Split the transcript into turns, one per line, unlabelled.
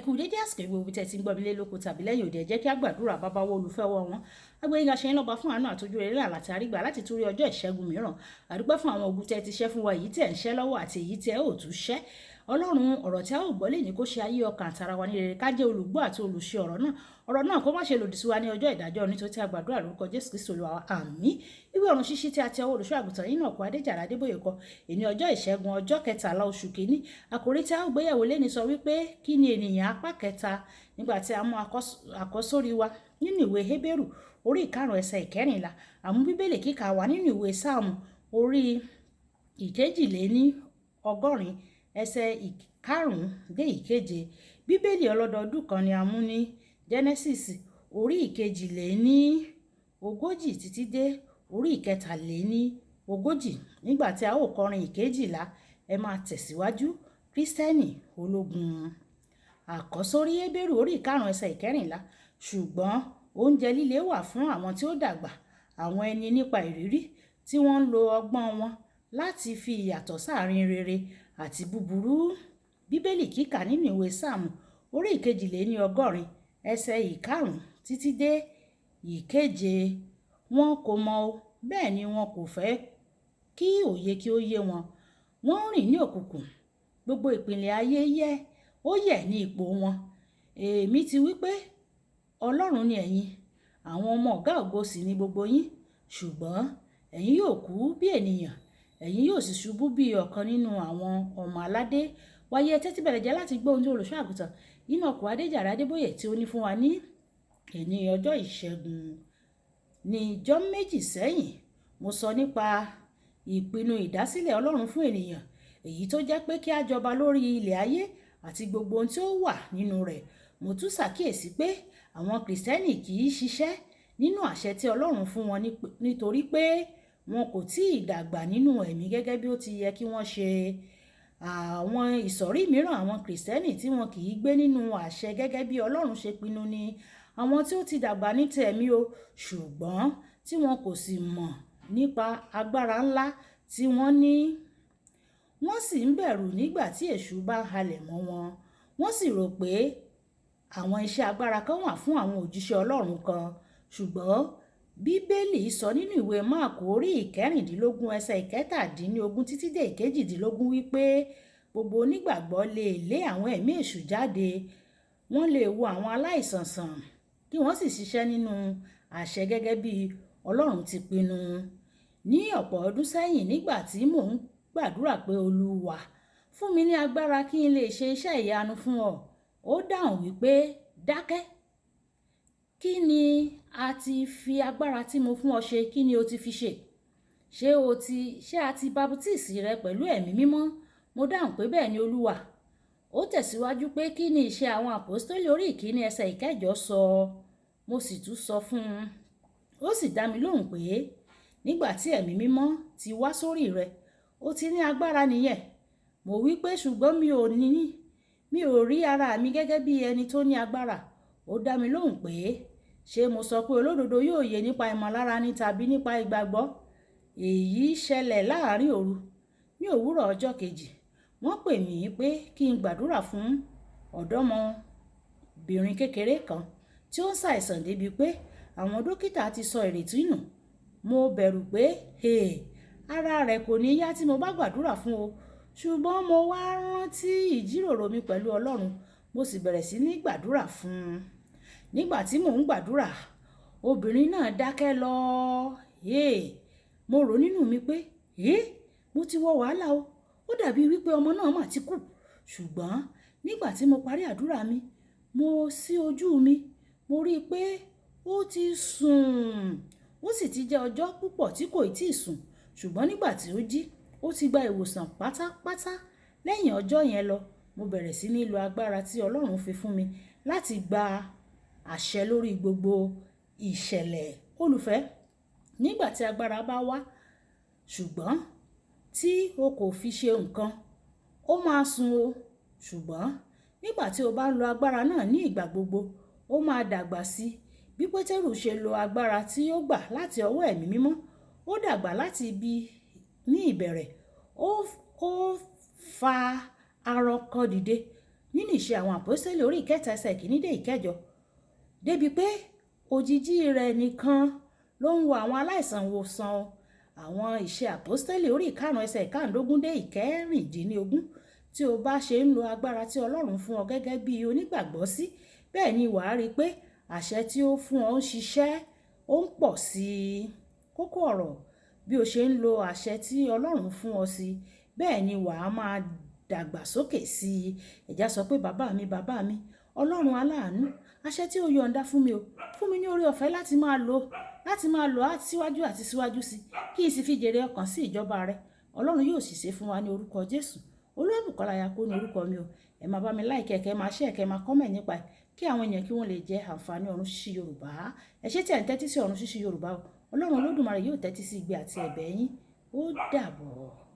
Kú dédé àsìkò ìwé òbí tẹ́ ti ń gbọ́ mi lé lóko tàbí lẹ́yìn òde, ẹ jẹ́ kí a gbàdúrà. Bàbá wa olùfẹ́wọ́ wọn, agbẹ́yìnká ṣe ń lọ́ba fún àánú àtọ́jú rere àlàtì àrígbà láti tún rí ọjọ́ ìṣẹ́gun mìíràn. Àdúpẹ́ fún àwọn ogun tẹ́ ti ṣẹ́ fún wa, èyí tẹ́ ń ṣẹ́ lọ́wọ́ àti èyí tẹ́ ò tún ṣẹ́. Ọlọ́run, ọ̀rọ̀ tí a ó gbọ́ lè ní kó ṣe ayé ọkàn àtara wa ní rere, ká jẹ́ olùgbọ́ àti olùṣe ọ̀rọ̀ náà kó má ṣe lòdì sí wa ní ọjọ́ ìdájọ́, nítorí tí a gbàdúrà lórúkọ Jésù Kristi Olúwa wa, àmín. Ìwé ọ̀run ṣíṣí tí a ti ọwọ́ olùṣọ́ àgùntàn Enoch Adéjàre Adébóyè kọ, èní ọjọ́ ìṣẹ́gun ọjọ́ 13 oṣù kìíní. Àkòrí tí a ó gbéyẹ̀wò léni sọ wípé kí ni ènìyàn apá kẹta, nígbà tí a mú àkọ́sórí wa nínú ìwé Hébérù orí 5 ẹsẹ̀ 14. Àmú bíbélì kíkà wà nínú ìwé Sáàmù orí 180 ẹsẹ̀ 5 dé 7. Bíbélì ọlọ́dọọdún kan ni a mú ní Genesis orí 42 títí dé orí 43. Nígbà tí a ó kọrin 12, ẹ máa tẹ̀síwájú. Kristẹni ológun. Àkọ́sórí Hébérù orí 5 ẹsẹ̀ 14. Ṣùgbọ́n oúnjẹ líle wà fún àwọn tí ó dàgbà, àwọn ẹni nípa ìrírí tí wọ́n ń lo ọgbọ́n wọn láti fi ìyàtọ̀ sáàrin rere àti búburú. Bíbélì kíkà nínú ìwé Sáàmù orí 180 ẹsẹ̀ 5 títí dé 7. Wọn kò mọ̀ o, bẹ́ẹ̀ ni wọn kò fẹ́ kí òye kí ó yé wọn. Wọ́n ń rìn ní òkùnkùn, gbogbo ìpìlẹ̀ ayé ó yẹ̀ ní ipò wọn. Èmi ti wí pé Ọlọ́run ni ẹ̀yin, àwọn ọmọ ọ̀gá ògo sì ni gbogbo yín. Ṣùgbọ́n ẹ̀yin yóò kú bí ènìyàn, ẹ̀yin yóò sì ṣubú bí ọ̀kan nínú àwọn ọmọ aládé. Wáyé tẹ́tí bẹ̀rẹ̀ jẹ́ láti gbọ́ ohun tí olùṣọ́ àgùntàn Enoch Adéjàre Adébóyè tí ó ní fún wa ní èní ọjọ́ ìṣẹ́gun. Ní ọjọ́ méjì sẹ́yìn, mo sọ nípa ìpinnu ìdásílẹ̀ Ọlọ́run fún ènìyàn, èyí tó jẹ́ pé kí a jọba lórí ilẹ̀ ayé àti gbogbo ohun tí ó wà nínú rẹ̀. Mo tún ṣàkíyèsí pé àwọn Kristẹni kì í ṣiṣẹ́ nínú àṣẹ tí Ọlọ́run fún wọn nítorí pé wọn kò tí ì dàgbà nínú ẹ̀mí gẹ́gẹ́ bí ó ti yẹ kí wọ́n ṣe. Àwọn ìsọ̀rí mìíràn àwọn Kristẹni tí wọn kì í gbé nínú àṣẹ gẹ́gẹ́ bí Ọlọ́run ṣe pinnu ni àwọn tí ó ti dàgbà ní ti ẹ̀mí o, ṣùgbọ́n tí wọn kò sì mọ̀ nípa agbára ńlá tí wọ́n ní. Wọ́n sì ń bẹ̀rù nígbà tí èṣù bá halẹ̀ mọ́ wọn. Wọ́n sì rò pé àwọn iṣẹ́ agbára kan wà fún àwọn òjíṣẹ́ Ọlọ́run kan. Ṣùgbọ́n Bíbélì sọ nínú ìwé Máàkù orí 16 ẹsẹ̀ 17 títí dé 18 wípé gbogbo onígbàgbọ́ lè lé àwọn ẹ̀mí èṣù jáde. Wọ́n lè wo àwọn aláìsàn sàn kí wọ́n sì ṣiṣẹ́ nínú àṣẹ gẹ́gẹ́ bí Ọlọ́run ti pinnu. Ní ọ̀pọ̀ ọdún sẹ́yìn, nígbà tí mò ń gbàdúrà pé Olúwa, fún mi ní agbára kí n lè ṣe iṣẹ́ ìyanu fún ọ, ó dáhùn wípé dákẹ́. Kí ni a ti fi agbára tí mo fún ọ ṣe, kí ni o ti fi ṣe? Ṣé a ti baptisi rẹ pẹ̀lú ẹ̀mí mímọ́? Mo dáhùn pé bẹ́ẹ̀ ni Olúwa. Ó tẹ̀síwájú pé kí ni iṣẹ́ àwọn àpọ́stélì orí 1 ẹsẹ̀ 8 sọ? Mo sì tún sọ fún un. Ó sì dá mi lóhùn pé nígbà tí ẹ̀mí mímọ́ ti wá sórí rẹ, ó ti ní agbára nìyẹn. Mo wí pé ṣùgbọ́n mi ò rí ara mi gẹ́gẹ́ bí ẹni tó ní agbára. Ó dá mi lóhùn pé ṣé mo sọ pé olódodo yóò yè nípa ìmọ̀lára ni tàbí nípa ìgbàgbọ́? Èyí ṣẹlẹ̀ láàárín òru. Ní òwúrọ̀ ọjọ́ kejì, wọ́n pè mí pé kí n gbàdúrà fún ọ̀dọ́mọbìnrin kékeré kan tí ó ń ṣàìsàn débi pé àwọn dókítà ti sọ ìrètí nù. Mo bẹ̀rù pé ara rẹ̀ kò ní yá tí mo bá gbàdúrà fún o. Ṣùgbọ́n mo wá rántí ìjíròrò mi pẹ̀lú Ọlọ́run, mo sì bẹ̀rẹ̀ sí ní gbàdúrà fún un. Nígbà tí mò ń gbàdúrà, obìnrin náà dákẹ́ lọ. Mo rò nínú mi pé mo ti wọ wàhálà o. Ó dàbí wípé ọmọ náà mà ti kú. Ṣùgbọ́n nígbà tí mo parí àdúrà mi, mo ṣí ojú mi, mo rí i pé ó ti sùn. Ó sì ti jẹ́ ọjọ́ púpọ̀ tí kò tíì sùn. Ṣùgbọ́n nígbà tí ó jí, ó ti gba ìwòsàn pátápátá. Lẹ́yìn ọjọ́ yẹn lọ, mo bẹ̀rẹ̀ sí ní lo agbára tí Ọlọ́run fi fún mi láti gba àṣẹ lórí gbogbo ìṣẹ̀lẹ̀. Olùfẹ́, nígbà tí agbára bá wá, ṣùgbọ́n tí o kò fi ṣe nǹkan, ó máa sun o. Ṣùgbọ́n nígbà tí o bá ń lo agbára náà ní ìgbà gbogbo, ó máa dàgbà sí. Bí Pétérù ṣe lo agbára tí ó gbà láti ọwọ́ ẹ̀mí mímọ́, ó dàgbà láti ibi ní ìbẹ̀rẹ̀. Ó fa arọ kan dìde nínú ìṣe àwọn àpọ́sítélì orí ìkẹta ẹsẹ̀ ìkíní dé ìkẹjọ, débi pé òjìji rẹ̀ nìkan ló ń wo àwọn aláìsàn wòsàn. Àwọn ìṣe àpọ́sítélì orí ìkarùn ẹsẹ̀ ìkàndógún dé ìkẹrìndínlógún. Tí o bá ṣe ń lo agbára tí Ọlọ́run fún ọ gẹ́gẹ́ bí onígbàgbọ́ sí, bẹ́ẹ̀ ni wàá rí i pé àṣẹ tí ó fún ọ ń ṣiṣẹ́, ó ń pọ̀ sí i. Kókó ọ̀rọ̀: bí o ṣe ń lo àṣẹ tí Ọlọ́run fún ọ sí, bẹ́ẹ̀ ni wàá máa dàgbà sókè sí i. Ẹ̀já sọ pé bàbá mi, Ọlọ́run aláàánú, àṣẹ tí ó yọ̀ǹda fún mi o, fún mi ní oore ọ̀fẹ́ láti máa lò á síwájú àti síwájú sí, kí n sì fi jèrè ọkàn sí ìjọba rẹ. Ọlọ́run yóò sì ṣe fún wa ní orúkọ Jésù. Olúwabùkọ́lá Ayako ní orúkọ mi o. Ẹ máa bá mi like, kẹ́ máa share, kẹ́ máa comment nípa ẹ̀, kí àwọn èèyàn kí wọ́n lè jẹ àǹfààní ọ̀run ṣíṣí Yorùbá. Ẹ ṣé tí ẹ̀ ń tẹ́tí sí ọ̀run ṣíṣí Yorùbá o. Ọlọ́run Olódùmarè yóò tẹ́tí sí igbe àti ẹ̀bẹ̀ yín. Ó dàbọ̀.